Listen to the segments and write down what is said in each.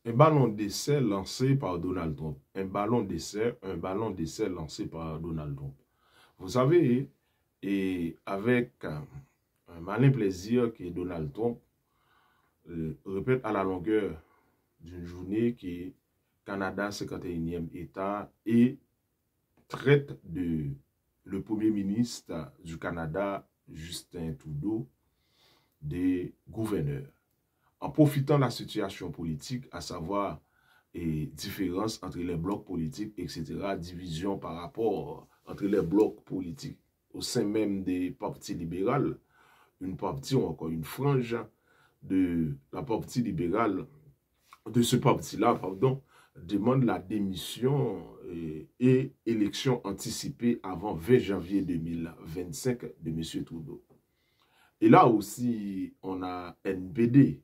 Un ballon d'essai lancé par Donald Trump. Un ballon d'essai lancé par Donald Trump. Vous savez, et avec un malin plaisir que Donald Trump répète à la longueur d'une journée que Canada, 51e État, et traite de le Premier ministre du Canada, Justin Trudeau, des gouverneurs. En profitant de la situation politique, à savoir et différence entre les blocs politiques, etc., division par rapport entre les blocs politiques au sein même des partis libéraux, une partie ou encore une frange de la partie libérale, de ce parti-là, pardon, demande la démission et élection anticipée avant 20 janvier 2025 de M. Trudeau. Et là aussi, on a NPD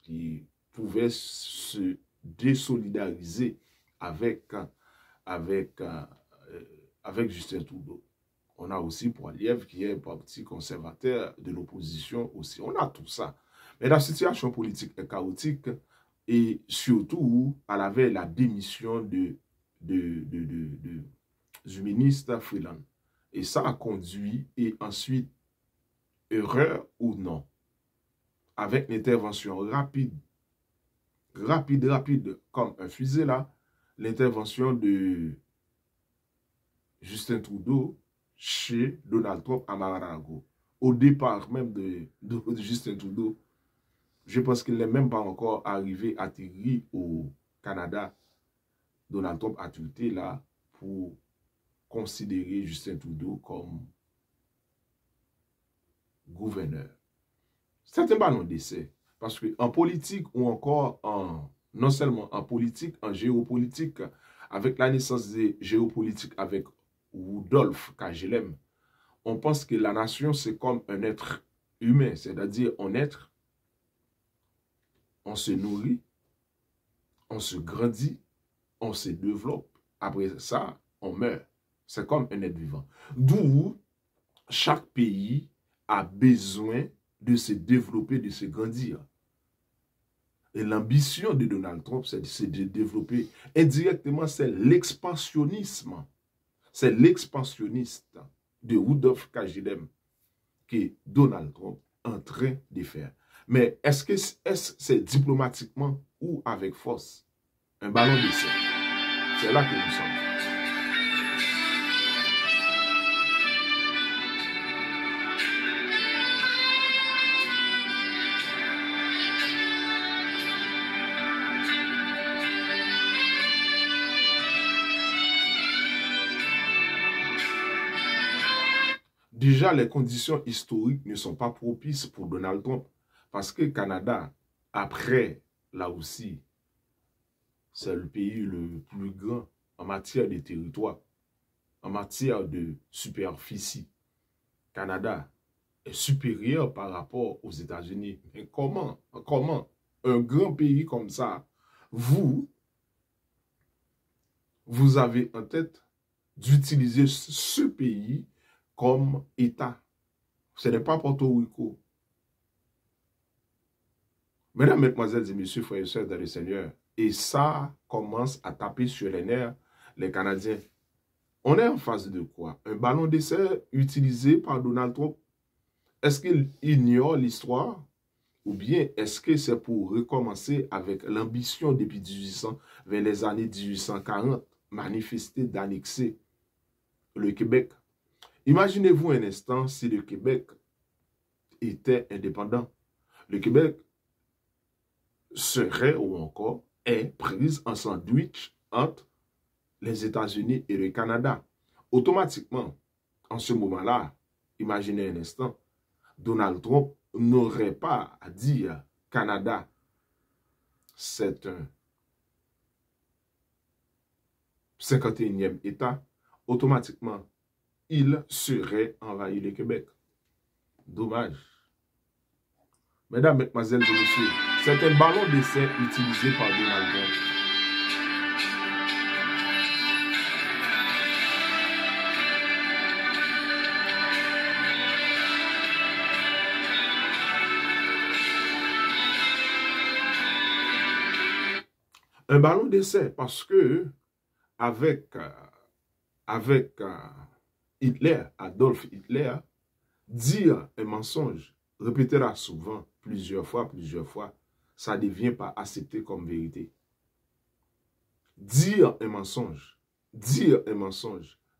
qui pouvait se désolidariser avec Justin Trudeau. On a aussi Poilievre qui est un parti conservateur de l'opposition aussi. On a tout ça. Mais la situation politique est chaotique et surtout à la veille la démission du ministre Freeland. Et ça a conduit, et ensuite, erreur ou non, avec l'intervention rapide, comme un fusil là, l'intervention de Justin Trudeau chez Donald Trump à Mar-a-Lago. Au départ même de Justin Trudeau, je pense qu'il n'est même pas encore arrivé, atterri au Canada. Donald Trump a tweeté là pour considérer Justin Trudeau comme gouverneur. C'est un ballon d'essai. Parce qu'en politique ou encore non seulement en politique, en géopolitique, avec la naissance des géopolitiques avec Rudolf Kajelem, on pense que la nation, c'est comme un être humain, c'est-à-dire un être, on se nourrit, on se grandit, on se développe. Après ça, on meurt. C'est comme un être vivant. D'où chaque pays a besoin de se développer, de se grandir. Et l'ambition de Donald Trump, c'est de développer. Indirectement, c'est l'expansionnisme. C'est l'expansionniste de Rudolf Kajelem que Donald Trump est en train de faire. Mais est-ce que c'est diplomatiquement ou avec force? Un ballon d'essai. C'est là que nous sommes. Déjà, les conditions historiques ne sont pas propices pour Donald Trump. Parce que Canada, après, là aussi, c'est le pays le plus grand en matière de territoire, en matière de superficie. Canada est supérieur par rapport aux États-Unis. Mais comment un grand pays comme ça, vous avez en tête d'utiliser ce pays comme État? Ce n'est pas Porto Rico. Mesdames, Mesdemoiselles et Messieurs, frères et sœurs dans le Seigneur, et ça commence à taper sur les nerfs, les Canadiens. On est en phase de quoi? Un ballon d'essai utilisé par Donald Trump. Est-ce qu'il ignore l'histoire? Ou bien est-ce que c'est pour recommencer avec l'ambition depuis 1800, vers les années 1840, manifestée d'annexer le Québec? Imaginez-vous un instant si le Québec était indépendant. Le Québec serait ou encore est prise en sandwich entre les États-Unis et le Canada. Automatiquement, en ce moment-là, imaginez un instant, Donald Trump n'aurait pas à dire Canada, c'est un 51e État. Automatiquement, il serait envahi le Québec. Dommage. Mesdames, Mesdemoiselles et Messieurs, c'est un ballon d'essai utilisé par Donald Trump. Un ballon d'essai parce que avec Hitler, Adolf Hitler, dire un mensonge, répétera souvent, plusieurs fois, ça ne devient pas accepté comme vérité. Dire un mensonge,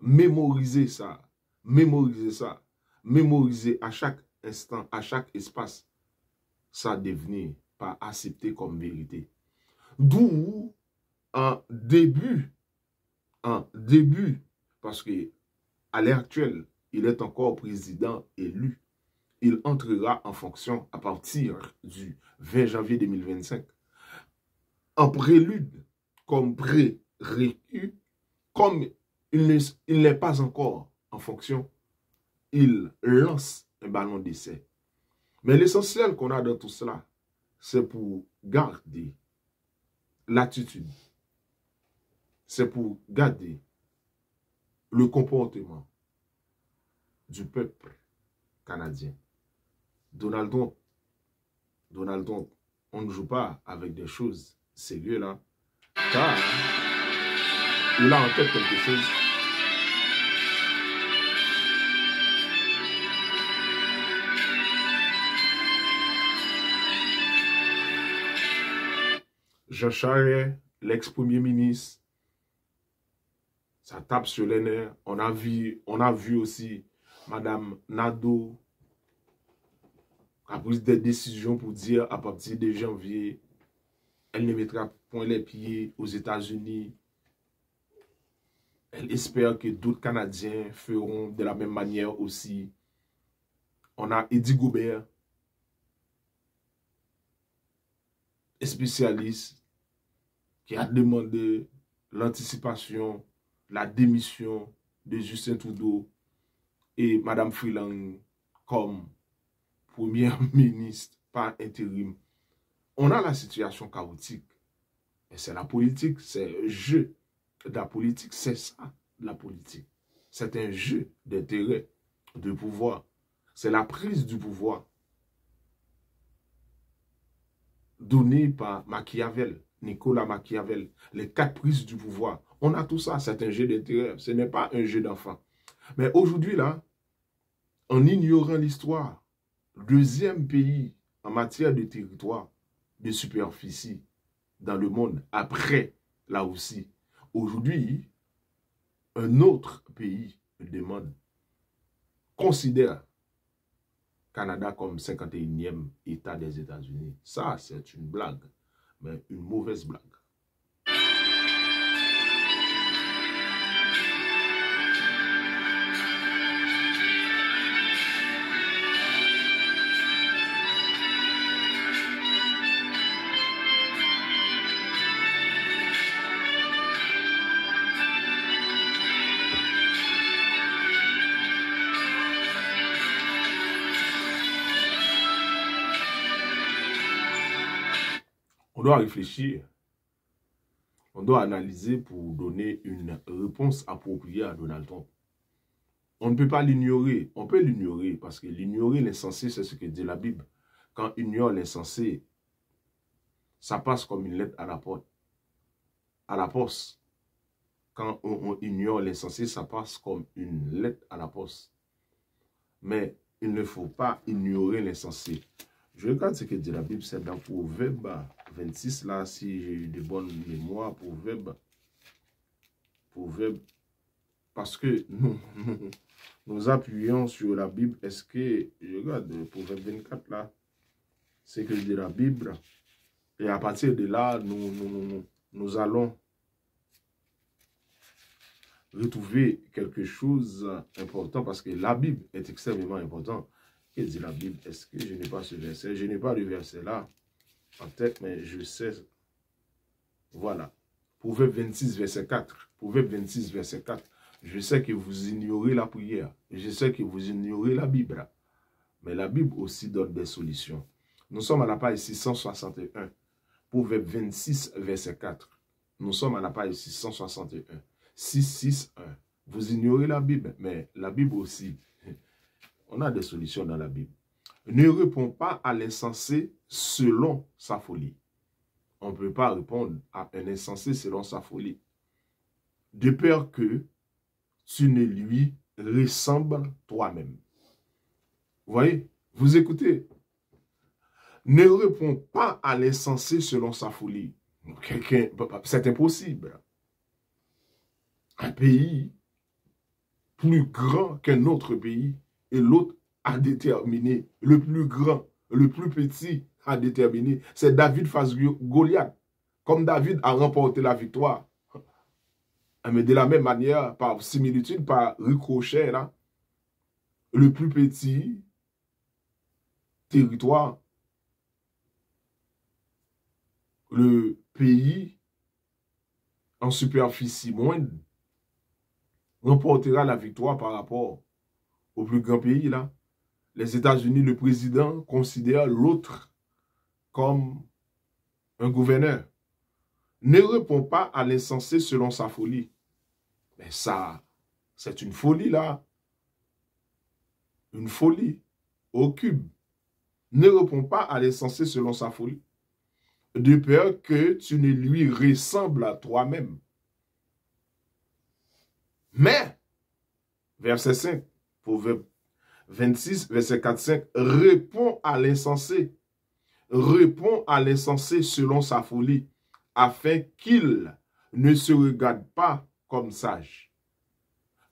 mémoriser ça, mémoriser à chaque instant, à chaque espace, ça devient pas accepté comme vérité. D'où, en début, parce que à l'heure actuelle, il est encore président élu. Il entrera en fonction à partir du 20 janvier 2025. En prélude, comme pré-récu, comme il n'est pas encore en fonction, il lance un ballon d'essai. Mais l'essentiel qu'on a dans tout cela, c'est pour garder l'attitude. C'est pour garder le comportement du peuple canadien. Donald Trump, on ne joue pas avec des choses sérieuses là, car il a en tête quelque chose. Jean Charest, l'ex-premier ministre, ça tape sur les nerfs. On a vu aussi Madame Nadeau a pris des décisions pour dire à partir de janvier, elle ne mettra point les pieds aux États-Unis. Elle espère que d'autres Canadiens feront de la même manière aussi. On a Eddie Goubert, un spécialiste qui a demandé l'anticipation, la démission de Justin Trudeau et Mme Freeland comme première ministre par intérim. On a la situation chaotique. Et c'est la politique, c'est un jeu de la politique, c'est ça, la politique. C'est un jeu d'intérêt, de pouvoir. C'est la prise du pouvoir donnée par Machiavel, Nicolas Machiavel. Les 4 prises du pouvoir. On a tout ça, c'est un jeu d'intérêt. Ce n'est pas un jeu d'enfant. Mais aujourd'hui, là, en ignorant l'histoire, deuxième pays en matière de territoire, de superficie dans le monde, après la Russie. Aujourd'hui, un autre pays demande, considère Canada comme 51e État des États-Unis. Ça, c'est une blague, mais une mauvaise blague. On doit réfléchir, on doit analyser pour donner une réponse appropriée à Donald Trump. On ne peut pas l'ignorer, on peut l'ignorer parce que l'ignorer, l'insensé, c'est ce que dit la Bible. Quand on ignore l'insensé, ça passe comme une lettre à la porte, à la poste. Quand on ignore l'insensé, ça passe comme une lettre à la poste. Mais il ne faut pas ignorer l'insensé. Je regarde ce que dit la Bible, c'est dans Proverbe 26, là, si j'ai eu de bonnes mémoires, Proverbe, parce que nous appuyons sur la Bible. Est-ce que, je regarde Proverbe 24, là, c'est que dit la Bible, et à partir de là, nous allons retrouver quelque chose d'important, parce que la Bible est extrêmement importante. Et dit la Bible, est-ce que je n'ai pas ce verset? Je n'ai pas le verset là en tête, mais je sais. Voilà. Proverbe 26, verset 4. Proverbe 26, verset 4. Je sais que vous ignorez la prière. Je sais que vous ignorez la Bible. Mais la Bible aussi donne des solutions. Nous sommes à la page 661. Proverbe 26, verset 4. Nous sommes à la page 661. 661. Vous ignorez la Bible, mais la Bible aussi. On a des solutions dans la Bible. Ne réponds pas à l'insensé selon sa folie. on ne peut pas répondre à un insensé selon sa folie. De peur que tu ne lui ressembles toi-même. Vous voyez, vous écoutez. Ne réponds pas à l'insensé selon sa folie. C'est impossible. Un pays plus grand qu'un autre pays et l'autre a déterminé, le plus grand, le plus petit a déterminé. C'est David face Goliath. Comme David a remporté la victoire. Mais de la même manière, par similitude, par ricochet, là, le plus petit territoire, le pays en superficie moindre, remportera la victoire par rapport au plus grand pays, là. Les États-Unis, le président considère l'autre comme un gouverneur. Ne répond pas à l'insensé selon sa folie. Mais ça, c'est une folie, là. Une folie au cube. Ne répond pas à l'insensé selon sa folie. De peur que tu ne lui ressembles à toi-même. Mais, verset 5, Proverbe 26, verset 4-5, répond à l'insensé. Répond à l'insensé selon sa folie, afin qu'il ne se regarde pas comme sage.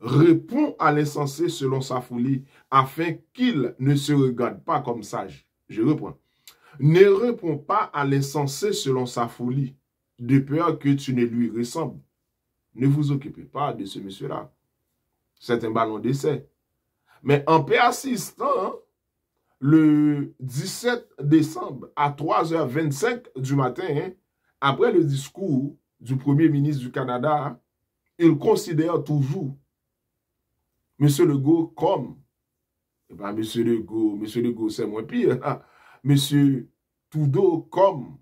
Répond à l'insensé selon sa folie, afin qu'il ne se regarde pas comme sage. Je reprends. Ne réponds pas à l'insensé selon sa folie, de peur que tu ne lui ressembles. Ne vous occupez pas de ce monsieur-là. C'est un ballon d'essai. Mais en persistant, le 17 décembre à 3h25 du matin, après le discours du Premier ministre du Canada, il considère toujours M. Legault comme, M. Legault c'est moins pire, M. Trudeau comme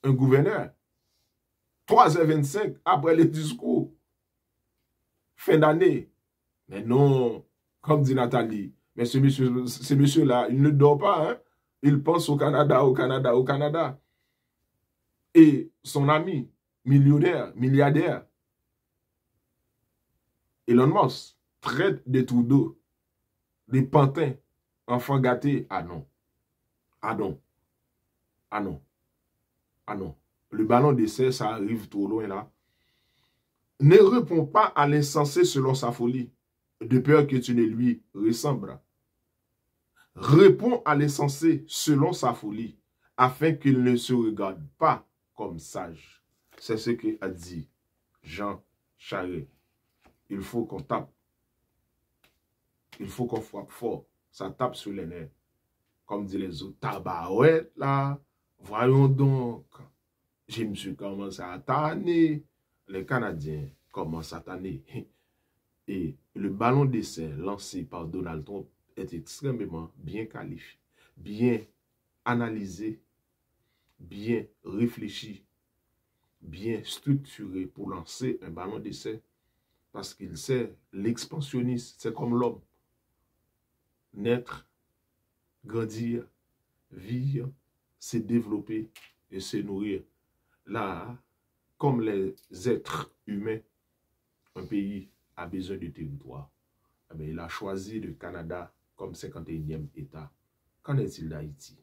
un gouverneur. 3h25 après le discours, fin d'année. Mais non, comme dit Nathalie, mais ce monsieur-là, il ne dort pas, hein? Il pense au Canada, au Canada, au Canada. Et son ami, millionnaire, milliardaire, Elon Musk, traite de Trudeau, des pantins, enfants gâtés. Ah non. Ah non. Ah non. Ah non. Le ballon d'essai, ça arrive trop loin là. Ne réponds pas à l'insensé selon sa folie, de peur que tu ne lui ressembles. Réponds à l'insensé selon sa folie, afin qu'il ne se regarde pas comme sage. C'est ce qu'a dit Jean Charest. Il faut qu'on tape. Il faut qu'on frappe fort. Ça tape sur les nerfs. Comme disent les autres, tabarouette là. Voyons donc. Je me suis commencé à tanner. Les Canadiens commencent à tanner. Et le ballon d'essai lancé par Donald Trump est extrêmement bien qualifié, bien analysé, bien réfléchi, bien structuré pour lancer un ballon d'essai. Parce qu'il sait, l'expansionniste, c'est comme l'homme. Naître, grandir, vivre, se développer et se nourrir. Là, comme les êtres humains, un pays a besoin de territoire. Mais il a choisi le Canada comme 51e État. Qu'en est-il d'Haïti?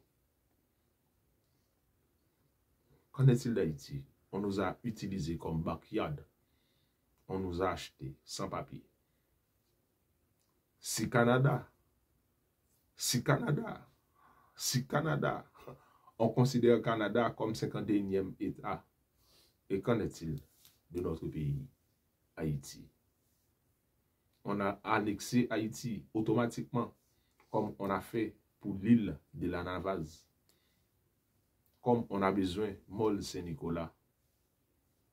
Qu'en est-il d'Haïti? On nous a utilisés comme backyard. On nous a achetés sans papier. Si Canada, on considère Canada comme 51e État, et qu'en est-il de notre pays, Haïti? On a annexé Haïti automatiquement, comme on a fait pour l'île de la Navaz, comme on a besoin Mol Saint-Nicolas,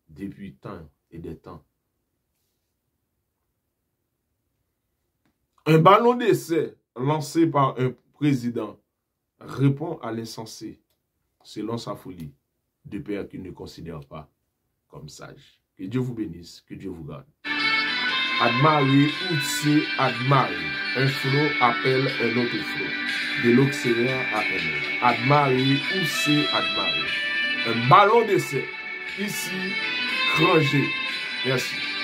depuis tant et des temps. Un ballon d'essai lancé par un président répond à l'insensé, selon sa folie, de père qu'il ne considère pas comme sage. Que Dieu vous bénisse, que Dieu vous garde. Admaré, outillé, admaré. Un flot appelle un autre flot. De l'océan à un autre. Admaré, outillé, admaré. un ballon d'essai. Ici, Granger. Merci.